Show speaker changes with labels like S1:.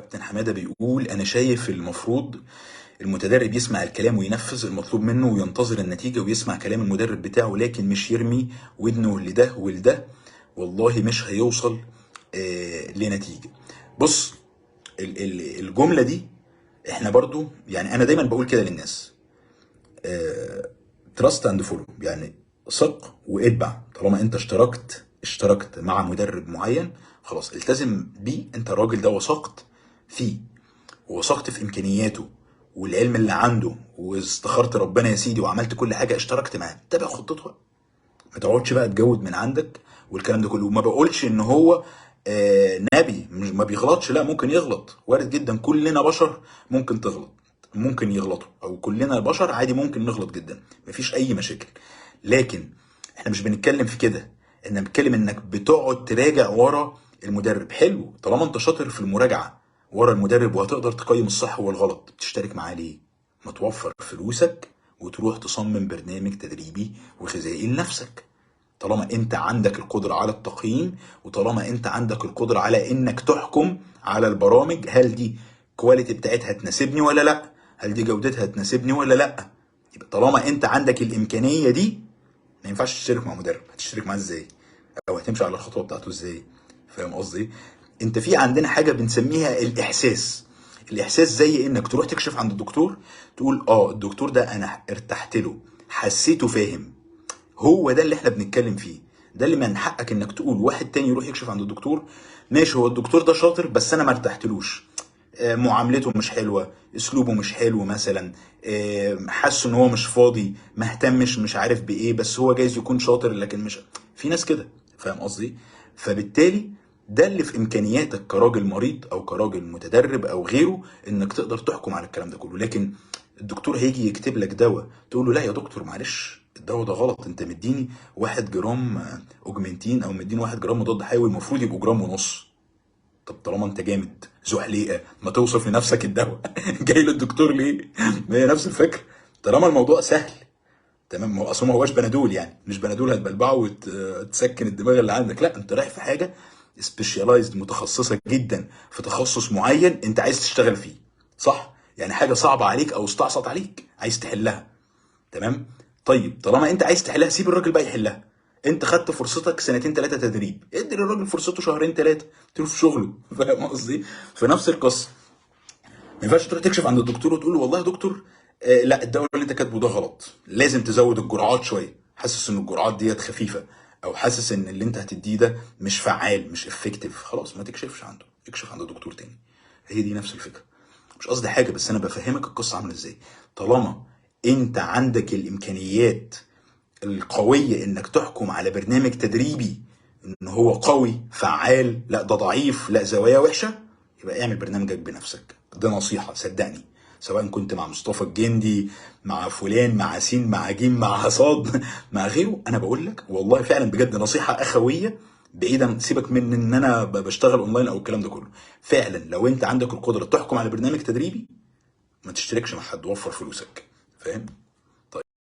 S1: كابتن حمادة بيقول أنا شايف المفروض المتدرب يسمع الكلام وينفذ المطلوب منه وينتظر النتيجة ويسمع كلام المدرب بتاعه، لكن مش يرمي ودنه لده ولده. والله مش هيوصل لنتيجة. بص، الجملة دي احنا برضو يعني انا دايما بقول كده للناس: تراست اند فولو، يعني ثق واتبع. طالما انت اشتركت مع مدرب معين، خلاص التزم بيه. انت الراجل ده وثقت فيه ووثقت في امكانياته والعلم اللي عنده، واستخرت ربنا يا سيدي وعملت كل حاجه، اشتركت معاه، تابع خطته. ما تقعدش بقى تجود من عندك والكلام ده كله. وما بقولش ان هو نبي مش ما بيغلطش، لا، ممكن يغلط، وارد جدا، كلنا بشر، ممكن تغلط، ممكن يغلطوا، او كلنا بشر عادي ممكن نغلط جدا، مفيش اي مشاكل. لكن احنا مش بنتكلم في كده، احنا بنتكلم انك بتقعد تراجع ورا المدرب. حلو، طالما انت شاطر في المراجعه ورا المدرب وهتقدر تقيم الصح والغلط، بتشترك معاه ليه؟ ما توفر فلوسك وتروح تصمم برنامج تدريبي وغذائي لنفسك. طالما انت عندك القدرة على التقييم، وطالما انت عندك القدرة على انك تحكم على البرامج، هل دي كواليتي بتاعتها تناسبني ولا لا، هل دي جودتها تناسبني ولا لا. يبقى طالما انت عندك الامكانية دي، ما ينفعش تشترك مع مدرب. هتشترك معاه ازاي؟ او هتمشي على الخطوة بتاعته ازاي؟ فاهم قصدي؟ انت في عندنا حاجة بنسميها الاحساس. الاحساس زي انك تروح تكشف عند الدكتور، تقول الدكتور ده انا ارتحت له، حسيته فاهم. هو ده اللي احنا بنتكلم فيه. ده اللي من حقك انك تقول. واحد تاني يروح يكشف عند الدكتور، ماشي، هو الدكتور ده شاطر بس انا ما ارتحتلوش، معاملته مش حلوه، اسلوبه مش حلو مثلا، حاسه ان هو مش فاضي، ما اهتمش، مش عارف بايه، بس هو جايز يكون شاطر لكن مش. في ناس كده، فاهم قصدي؟ فبالتالي ده اللي في امكانياتك كراجل مريض او كراجل متدرب او غيره، انك تقدر تحكم على الكلام ده كله. لكن الدكتور هيجي يكتب لك دواء تقول له لا يا دكتور معلش، الدواء ده غلط، انت مديني 1 جرام اوجمنتين او مديني 1 جرام مضاد حيوي، المفروض يبقوا جرام ونص. طب طالما انت جامد زحليقه، ما توصف لنفسك الدواء جاي للدكتور ليه؟ ما هي نفس الفكره. طالما الموضوع سهل، تمام، هو اصلا ما هواش بنادول، يعني مش بنادول هتبلبعه وتسكن الدماغ اللي عندك، لا، انت رايح في حاجه سبيشاليزد، متخصصه جدا في تخصص معين انت عايز تشتغل فيه، صح؟ يعني حاجه صعبه عليك او استعصت عليك عايز تحلها، تمام. طيب طالما انت عايز تحلها، سيب الراجل بقى يحلها. انت خدت فرصتك سنتين ثلاثه تدريب، ادي للراجل فرصته شهرين ثلاثه تشوف شغله. فاهم قصدي؟ في نفس القصه، ما ينفعش تروح تكشف عند الدكتور وتقول له والله يا دكتور لا، الدواء اللي انت كاتبه ده غلط، لازم تزود الجرعات شويه، حاسس ان الجرعات ديت خفيفه، او حاسس ان اللي انت هتديه ده مش فعال، مش افكتيف، خلاص ما تكشفش عنده، اكشف عند دكتور تاني. هي دي نفس الفكره. مش قصدي حاجه، بس انا بفهمك القصه عامله ازاي. طالما انت عندك الامكانيات القويه انك تحكم على برنامج تدريبي ان هو قوي فعال، لا ده ضعيف، لا زوايا وحشه، يبقى اعمل برنامجك بنفسك. ده نصيحه صدقني، سواء كنت مع مصطفى الجندي، مع فلان، مع سين، مع جيم، مع صاد، مع غيره، انا بقول لك والله فعلا بجد نصيحه اخويه. بعيدا، سيبك من ان انا بشتغل اونلاين او الكلام ده كله. فعلا لو انت عندك القدره تحكم على برنامج تدريبي، ما تشتركش مع حد، وفر فلوسك. فاهم؟